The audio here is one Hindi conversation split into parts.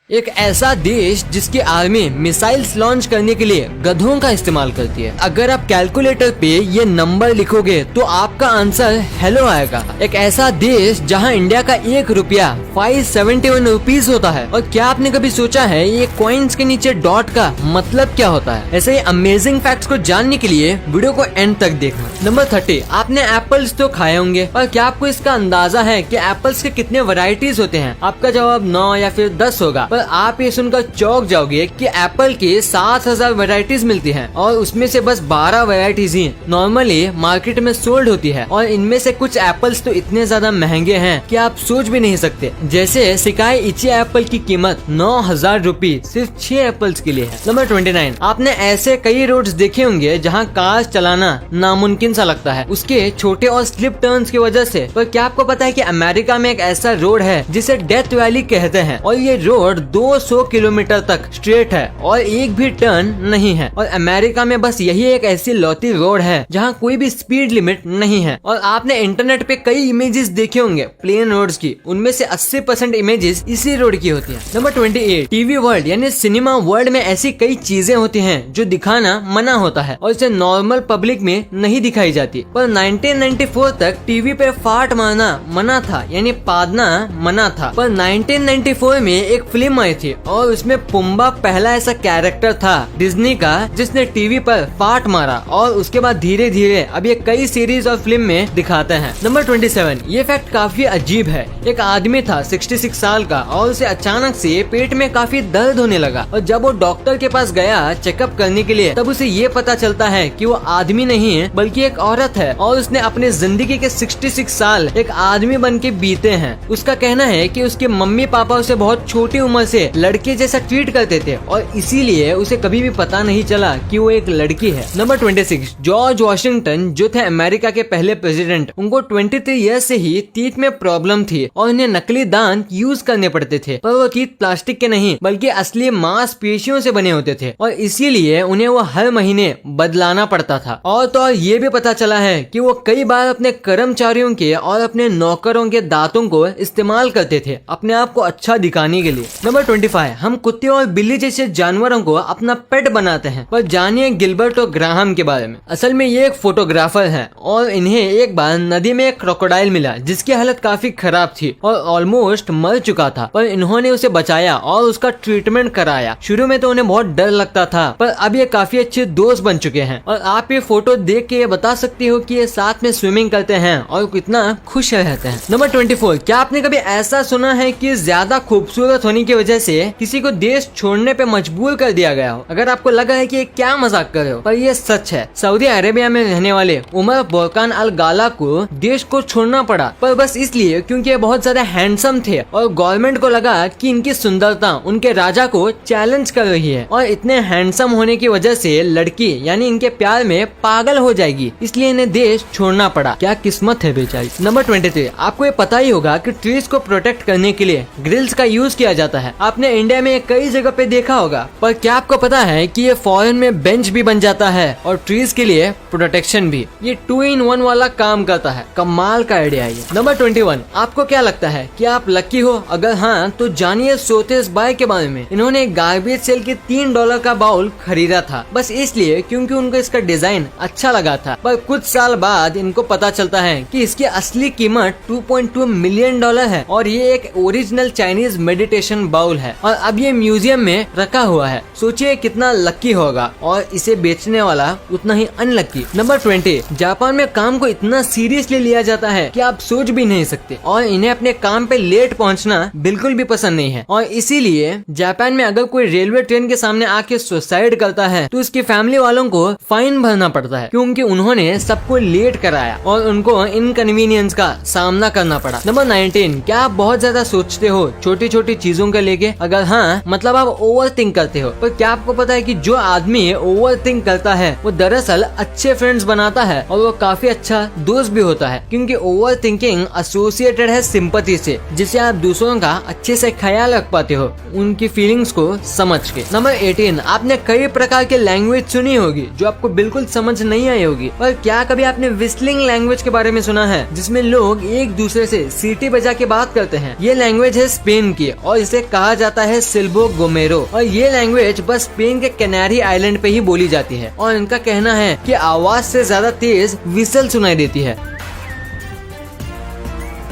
एक ऐसा देश जिसकी आर्मी मिसाइल्स लॉन्च करने के लिए गधों का इस्तेमाल करती है। अगर आप कैलकुलेटर पे ये नंबर लिखोगे तो आपका आंसर हेलो आएगा। एक ऐसा देश जहां इंडिया का 1 रुपया 571 रुपीज होता है। और क्या आपने कभी सोचा है ये कॉइन्स के नीचे डॉट का मतलब क्या होता है? ऐसे ही अमेजिंग फैक्ट्स को जानने के लिए वीडियो को एंड तक देखना। नंबर 30, आपने एप्पल्स तो खाए होंगे, और क्या आपको इसका अंदाजा है कि एप्पल्स के कितने वैरायटीज होते हैं? आपका जवाब 9 या फिर 10 होगा। आप ये सुनकर चौंक जाओगे कि एप्पल की 7000 वैरायटीज मिलती हैं और उसमें से बस 12 वैरायटीज ही नॉर्मली मार्केट में सोल्ड होती है। और इनमें से कुछ एप्पल्स तो इतने ज्यादा महंगे हैं कि आप सोच भी नहीं सकते। जैसे सिकाई इची एप्पल की कीमत 9000 रुपए सिर्फ 6 एप्पल्स के लिए है। नंबर 29, आपने ऐसे कई रोड्स देखे होंगे जहाँ कार चलाना नामुमकिन सा लगता है उसके छोटे और स्लिप टर्न्स की वजह से। पर क्या आपको पता है कि अमेरिका में एक ऐसा रोड है जिसे डेथ वैली कहते हैं, और ये रोड 200 किलोमीटर तक स्ट्रेट है और एक भी टर्न नहीं है। और अमेरिका में बस यही एक ऐसी लौती रोड है जहां कोई भी स्पीड लिमिट नहीं है। और आपने इंटरनेट पे कई इमेजेस देखे होंगे प्लेन रोड्स की, उनमें से 80% इमेजेस इसी रोड की होती हैं। नंबर 28, टीवी वर्ल्ड यानी सिनेमा वर्ल्ड में ऐसी कई चीजें होती हैं जो दिखाना मना होता है और इसे नॉर्मल पब्लिक में नहीं दिखाई जाती। पर 1994 तक टीवी पे फाट मारना मना था, यानी पादना मना था। पर 1994 में एक फिल्म आई थी और उसमें पुम्बा पहला ऐसा कैरेक्टर था डिज्नी का जिसने टीवी पर फाट मारा, और उसके बाद धीरे धीरे अब ये कई सीरीज और फिल्म में दिखाते हैं। नंबर 27, ये फैक्ट काफी अजीब है। एक आदमी था 66 साल का और उसे अचानक से पेट में काफी दर्द होने लगा, और जब वो डॉक्टर के पास गया चेकअप करने के लिए तब उसे ये पता चलता है कि वो आदमी नहीं है बल्कि एक औरत है, और उसने अपने जिंदगी के 66 साल एक आदमी बन के बीते हैं। उसका कहना है कि उसके मम्मी पापा उसे बहुत छोटी उम्र से लड़के जैसा ट्रीट करते थे और इसीलिए उसे कभी भी पता नहीं चला कि वो एक लड़की है। नंबर 26, जॉर्ज वॉशिंगटन जो थे अमेरिका के पहले प्रेसिडेंट, उनको 23 ईयर्स से ही टीथ में प्रॉब्लम थी और उन्हें नकली दांत यूज करने पड़ते थे। पर वो टीथ प्लास्टिक के नहीं बल्कि असली मांसपेशियों से बने होते थे और इसीलिए उन्हें वो हर महीने बदलाना पड़ता था। और तो और ये भी पता चला है कि वो कई बार अपने कर्मचारियों के और अपने नौकरों के दांतों को इस्तेमाल करते थे अपने आप को अच्छा दिखाने के लिए। नंबर 25, हम कुत्ते और बिल्ली जैसे जानवरों को अपना पेट बनाते हैं। पर जानिए गिलबर्ट और ग्राहम के बारे में। असल में ये एक फोटोग्राफर हैं और इन्हें एक बार नदी में एक क्रोकोडाइल मिला जिसकी हालत काफी खराब थी और ऑलमोस्ट मर चुका था, पर इन्होंने उसे बचाया और उसका ट्रीटमेंट कराया। शुरू में तो उन्हें बहुत डर लगता था, पर अब ये काफी अच्छे दोस्त बन चुके हैं। और आप ये फोटो देख के ये बता सकते हो कि ये साथ में स्विमिंग करते हैं और कितना खुश रहते हैं। नंबर 24, क्या आपने कभी ऐसा सुना है कि ज्यादा खूबसूरत होने की वजह से किसी को देश छोड़ने पे मजबूर कर दिया गया हो? अगर आपको लगा है कि ये क्या मजाक कर रहे हो, पर ये सच है। सऊदी अरेबिया में रहने वाले उमर बोरकान अल गाला को देश को छोड़ना पड़ा, पर बस इसलिए क्योंकि ये बहुत ज्यादा हैंडसम थे और गवर्नमेंट को लगा कि इनकी सुंदरता उनके राजा को चैलेंज कर रही है और इतने हैंडसम होने की वजह से लड़की यानी इनके प्यार में पागल हो जाएगी, इसलिए इन्हें देश छोड़ना पड़ा। क्या किस्मत है बेचारी। नंबर 23, आपको ये पता ही होगा कि ट्रीज को प्रोटेक्ट करने के लिए ग्रिल्स का यूज किया जाता है। आपने इंडिया में कई जगह पे देखा होगा, पर क्या आपको पता है कि ये फॉरेन में बेंच भी बन जाता है और ट्रीज के लिए प्रोटेक्शन भी। ये 2 in 1 वाला काम करता है। कमाल का आइडिया है ये। नंबर 21, आपको क्या लगता है कि आप लकी हो? अगर हाँ तो जानिए सोतेस बाय के बारे में। इन्होंने गार्बेज सेल के $3 का बाउल खरीदा था बस इसलिए क्योंकि उनको इसका डिजाइन अच्छा लगा था, पर कुछ साल बाद इनको पता चलता है कि इसकी असली कीमत $2.2 मिलियन है और ये एक ओरिजिनल चाइनीज मेडिटेशन बाउल है और अब ये म्यूजियम में रखा हुआ है। सोचिए कितना लकी होगा, और इसे बेचने वाला उतना ही अनलकी। नंबर 20, जापान में काम को इतना सीरियसली लिया जाता है कि आप सोच भी नहीं सकते, और इन्हें अपने काम पे लेट पहुंचना बिल्कुल भी पसंद नहीं है। और इसीलिए जापान में अगर कोई रेलवे ट्रेन के सामने आके सुसाइड करता है तो उसकी फैमिली वालों को फाइन भरना पड़ता है क्योंकि उन्होंने सबको लेट कराया और उनको इनकन्वीनियंस का सामना करना पड़ा। नंबर 19, क्या आप बहुत ज्यादा सोचते हो छोटी छोटी चीजों को लेके? अगर हाँ मतलब आप ओवर थिंक करते हो, पर क्या आपको पता है कि जो आदमी ओवर थिंक करता है वो दरअसल अच्छे फ्रेंड्स बनाता है और वो काफी अच्छा दोस्त भी होता है, क्योंकि ओवर थिंकिंग एसोसिएटेड है सिंपैथी से, जिससे आप दूसरों का अच्छे से ख्याल रख पाते हो उनकी फीलिंग्स को समझ के। नंबर 18, आपने कई प्रकार के लैंग्वेज सुनी होगी जो आपको बिल्कुल समझ नहीं आई होगी, पर क्या कभी आपने विस्लिंग लैंग्वेज के बारे में सुना है जिसमें लोग एक दूसरे से सीटी बजा के बात करते हैं? ये लैंग्वेज है स्पेन की और इसे कहा जाता है सिल्बो गोमेरो और ये लैंग्वेज बस स्पेन के कैनारी आइलैंड पे ही बोली जाती है और इनका कहना है कि आवाज से ज्यादा तेज विसल सुनाई देती है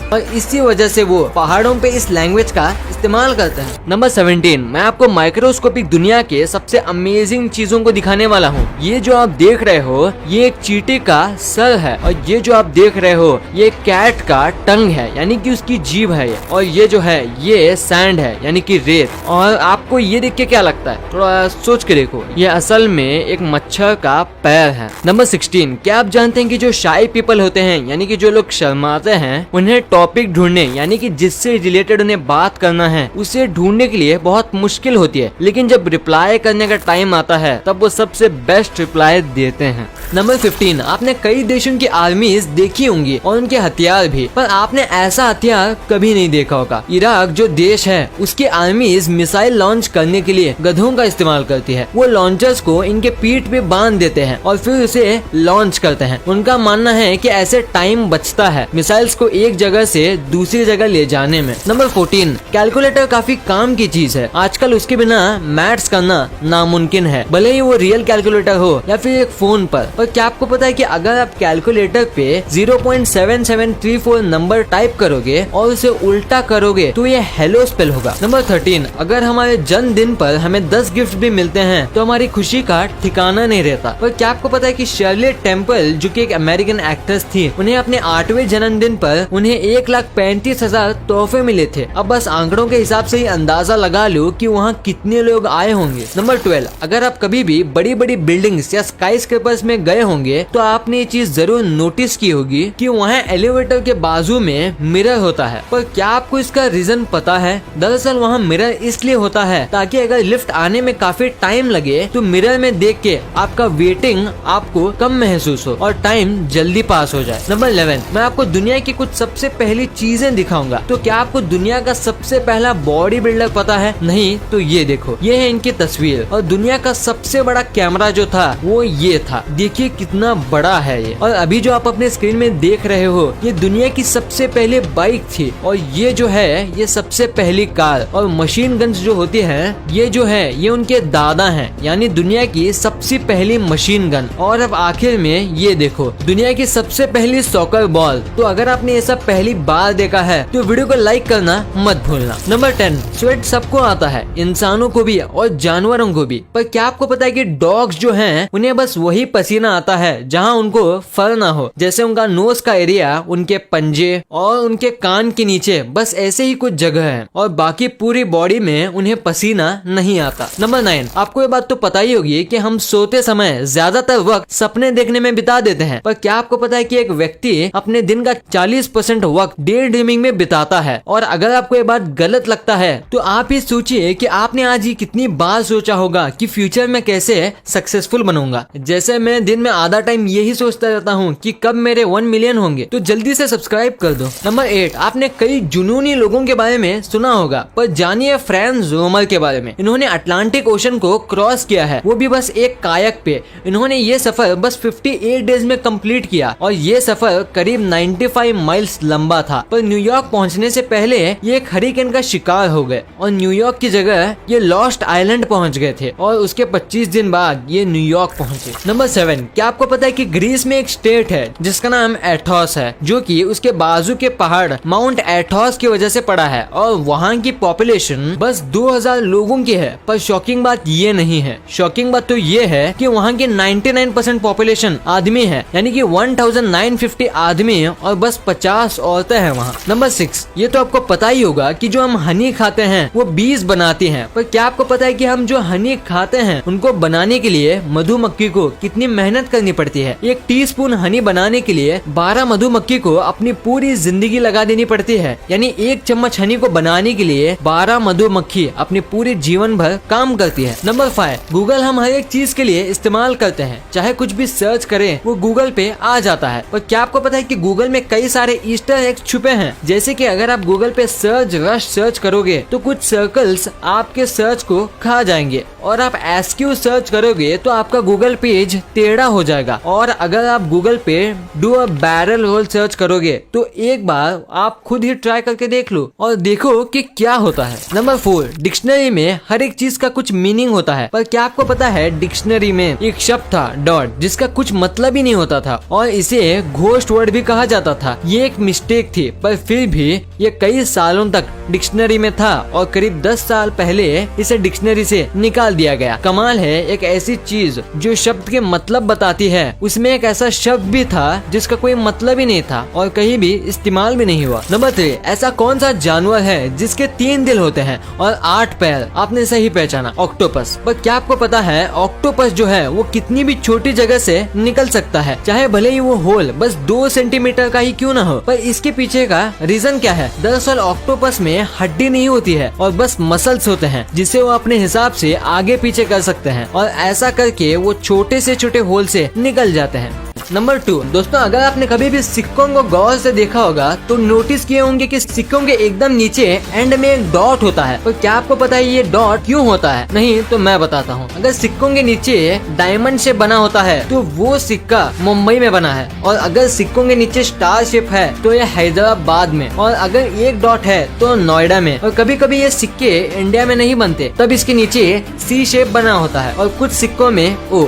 और इसी वजह से वो पहाड़ों पे इस लैंग्वेज का इस्तेमाल करते हैं। नंबर 17, मैं आपको माइक्रोस्कोपिक दुनिया के सबसे अमेजिंग चीजों को दिखाने वाला हूँ। ये जो आप देख रहे हो ये एक चींटी का सर है और ये जो आप देख रहे हो ये कैट का टंग है यानी कि उसकी जीभ है ये। और ये जो है ये सैंड है यानी कि रेत। और आपको ये देख के क्या लगता है, थोड़ा सोच के देखो, ये असल में एक मच्छर का पैर है। नंबर 16, क्या आप जानते हैं कि जो शाई पीपल होते हैं यानी कि जो लोग शर्माते हैं उन्हें टॉपिक ढूंढने यानी कि जिससे रिलेटेड उन्हें बात करना है उसे ढूंढने के लिए बहुत मुश्किल होती है, लेकिन जब रिप्लाई करने का टाइम आता है तब वो सबसे बेस्ट रिप्लाई देते हैं। नंबर 15, आपने कई देशों की आर्मीज देखी होंगी और उनके हथियार भी, पर आपने ऐसा हथियार कभी नहीं देखा होगा। इराक जो देश है उसकी आर्मीज मिसाइल लॉन्च करने के लिए गधों का इस्तेमाल करती है। वो लॉन्चर्स को इनके पीठ पे बांध देते हैं और फिर उसे लॉन्च करते हैं। उनका मानना है कि ऐसे टाइम बचता है मिसाइल्स को एक जगह से दूसरी जगह ले जाने में। नंबर 14, कैलकुलेटर काफी काम की चीज है। आजकल उसके बिना मैथ्स करना नामुमकिन है, भले ही वो रियल कैलकुलेटर हो या फिर एक फोन पर क्या आपको पता है कि अगर आप कैलकुलेटर पे 0.7734 नंबर टाइप करोगे और उसे उल्टा करोगे तो ये हेलो स्पेल होगा। नंबर 13, अगर हमारे जन्मदिन पर हमें 10 गिफ्ट भी मिलते हैं तो हमारी खुशी का ठिकाना नहीं रहता। पर क्या आपको पता है कि शर्ली टेम्पल जो कि एक अमेरिकन एक्ट्रेस थी, उन्हें अपने 8वें जन्मदिन पर उन्हें 1,35,000 तोहफे मिले थे। अब बस आंकड़ों के हिसाब से ही अंदाजा लगा लो कि वहाँ कितने लोग आए होंगे। नंबर 12, अगर आप कभी भी बड़ी बड़ी बिल्डिंग्स या स्काई स्क्रेपर्स में गए होंगे तो आपने ये चीज जरूर नोटिस की होगी कि वहाँ एलिवेटर के बाजू में मिरर होता है। पर क्या आपको इसका रीजन पता है? दरअसल वहाँ मिरर इसलिए होता है ताकि अगर लिफ्ट आने में काफी टाइम लगे तो मिरर में देख के आपका वेटिंग आपको कम महसूस हो और टाइम जल्दी पास हो जाए। नंबर 11, मैं आपको दुनिया की कुछ सबसे पहली चीजें दिखाऊंगा। तो क्या आपको दुनिया का सबसे पहला बॉडी बिल्डर पता है? नहीं तो ये देखो, ये है इनकी तस्वीर। और दुनिया का सबसे बड़ा कैमरा जो था वो ये था, देखिए कितना बड़ा है ये। और अभी जो आप अपने स्क्रीन में देख रहे हो ये दुनिया की सबसे पहले बाइक थी और ये जो है ये सबसे पहली कार। और मशीन गन्स जो होती है ये जो है ये उनके दादा हैं, यानी दुनिया की सबसे पहली मशीन गन। और अब आखिर में ये देखो दुनिया की सबसे पहली सॉकर बॉल। तो अगर आपने ये सब पहली बार देखा है तो वीडियो को लाइक करना मत भूलना। नंबर 10, स्वेट सबको आता है, इंसानों को भी और जानवरों को भी। पर क्या आपको पता है कि डॉग्स जो हैं उन्हें बस वही पसीना आता है जहां उनको फर ना हो, जैसे उनका नोज का एरिया, उनके पंजे और उनके कान के नीचे, बस ऐसे ही कुछ जगह है और बाकी पूरी बॉडी में उन्हें पसीना नहीं आता। नंबर 9, आपको ये बात तो पता ही होगी कि हम सोते समय ज्यादातर वक्त सपने देखने में बिता देते हैं। पर क्या आपको पता है कि एक व्यक्ति अपने दिन का 40% वक्त डे ड्रीमिंग में बिताता है। और अगर आपको ये बात गलत लगता है तो आप ही सोचिए कि आपने आज ही कितनी बार सोचा होगा कि फ्यूचर में कैसे सक्सेसफुल बनूंगा। जैसे मैं दिन में आधा टाइम यही सोचता रहता हूँ कि कब मेरे 1 मिलियन होंगे, तो जल्दी से सब्सक्राइब कर दो। नंबर 8, आपने कई जुनूनी लोगों के बारे में सुना होगा, पर जानिए फ्रांज रोमर के बारे में। इन्होंने अटलांटिक ओशन को क्रॉस किया है, वो भी बस एक कायक पे। इन्होंने ये सफर बस 58 डेज में कंप्लीट किया और ये सफर करीब 95 माइल्स लंबा था। पर न्यूयॉर्क पहुंचने से पहले ये एक हरिकेन का शिकार हो गए और न्यूयॉर्क की जगह ये लॉस्ट आइलैंड पहुंच गए थे और उसके 25 दिन बाद ये न्यूयॉर्क पहुंचे। नंबर 7, क्या आपको पता है कि ग्रीस में एक स्टेट है जिसका नाम एथोस है, जो कि उसके बाजू के पहाड़ माउंट एथोस की वजह से पड़ा है और वहाँ की पॉपुलेशन बस 2000 लोगों की है। पर शॉकिंग बात ये नहीं है, शॉकिंग बात तो ये है कि वहाँ की 99% पॉपुलेशन आदमी है, यानी कि 1950 आदमी और बस 50 औरतें हैं वहाँ। नंबर 6, ये तो आपको पता ही होगा कि जो हम हनी खाते हैं वो बीज बनाती हैं। पर क्या आपको पता है कि हम जो हनी खाते हैं उनको बनाने के लिए मधुमक्खी को कितनी मेहनत करनी पड़ती है? एक टीस्पून हनी बनाने के लिए 12 मधुमक्खी को अपनी पूरी जिंदगी लगा देनी पड़ती है, यानी 1 चम्मच हनी को बनाने के लिए 12 मधुमक्खी अपनी पूरी जीवन भर काम करती है। नंबर 5, गूगल हम हर एक चीज के लिए इस्तेमाल करते हैं, चाहे कुछ भी सर्च करें वो गूगल पे आ जाता है। पर क्या आपको पता है कि गूगल में कई सारे ईस्टर एग्स टेक्स्ट छुपे हैं। जैसे कि अगर आप गूगल पे सर्च रश सर्च करोगे तो कुछ सर्कल्स आपके सर्च को खा जाएंगे, और आप एसक्यू सर्च करोगे तो आपका गूगल पेज टेढ़ा हो जाएगा। और अगर आप गूगल पे do a barrel roll search करोगे तो एक बार आप खुद ही ट्राई करके देख लो और देखो कि क्या होता है। नंबर 4, डिक्शनरी में हर एक चीज का कुछ मीनिंग होता है, पर क्या आपको पता है डिक्शनरी में एक शब्द था डॉट, जिसका कुछ मतलब ही नहीं होता था और इसे घोस्ट वर्ड भी कहा जाता था। ये एक मिस्टेक थी, पर फिर भी ये कई सालों तक डिक्शनरी में था और करीब 10 साल पहले इसे डिक्शनरी से निकाल दिया गया। कमाल है, एक ऐसी चीज जो शब्द के मतलब बताती है, उसमें एक ऐसा शब्द भी था जिसका कोई मतलब ही नहीं था और कहीं भी इस्तेमाल भी नहीं हुआ। नंबर 3, ऐसा कौन सा जानवर है जिसके 3 दिल होते हैं और 8 पैर? आपने सही पहचाना, ऑक्टोपस। पर क्या आपको पता है ऑक्टोपस जो है वो कितनी भी छोटी जगह से निकल सकता है, चाहे भले ही वो होल बस 2 सेंटीमीटर का ही क्यों ना हो। पर इसके पीछे का रीजन क्या है? दरअसल ऑक्टोपस में हड्डी नहीं होती है और बस मसल्स होते हैं, जिसे वो अपने हिसाब से आगे पीछे कर सकते हैं और ऐसा करके वो छोटे से छोटे होल से निकल जाते हैं। नंबर 2, दोस्तों अगर आपने कभी भी सिक्कों को गौर से देखा होगा तो नोटिस किए होंगे कि सिक्कों के एकदम नीचे एंड में एक डॉट होता है। और क्या आपको पता है ये डॉट क्यों होता है? नहीं तो मैं बताता हूँ। अगर सिक्कों के नीचे डायमंड शेप बना होता है तो वो सिक्का मुंबई में बना है, और अगर सिक्कों के नीचे स्टार शेप है तो ये हैदराबाद में, और अगर एक डॉट है तो नोएडा में। और कभी कभी ये सिक्के इंडिया में नहीं बनते, तब इसके नीचे सी शेप बना होता है और कुछ सिक्कों में ओ।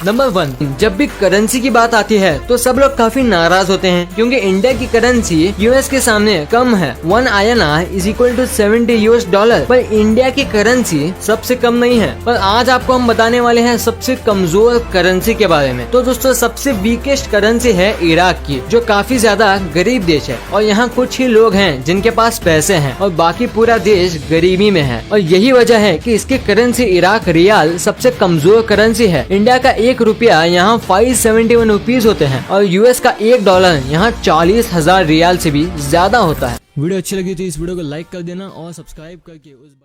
नंबर 1, जब भी करेंसी की बात आती है तो सब लोग काफी नाराज होते हैं क्योंकि इंडिया की करेंसी यूएस के सामने कम है। 1 INR इज इक्वल टू $70, पर इंडिया की करेंसी सबसे कम नहीं है। पर आज आपको हम बताने वाले हैं सबसे कमजोर करेंसी के बारे में। तो दोस्तों सबसे वीकेस्ट करेंसी है इराक की, जो काफी ज्यादा गरीब देश है और यहाँ कुछ ही लोग हैं जिनके पास पैसे हैं और बाकी पूरा देश गरीबी में है। और यही वजह है कि इसकी करेंसी इराक रियाल सबसे कमजोर करेंसी है। इंडिया का 1 रुपया यहाँ 571 रुपीज होते हैं और यूएस का $1 यहाँ 40,000 रियाल से भी ज्यादा होता है। वीडियो अच्छी लगी तो इस वीडियो को लाइक कर देना और सब्सक्राइब करके उस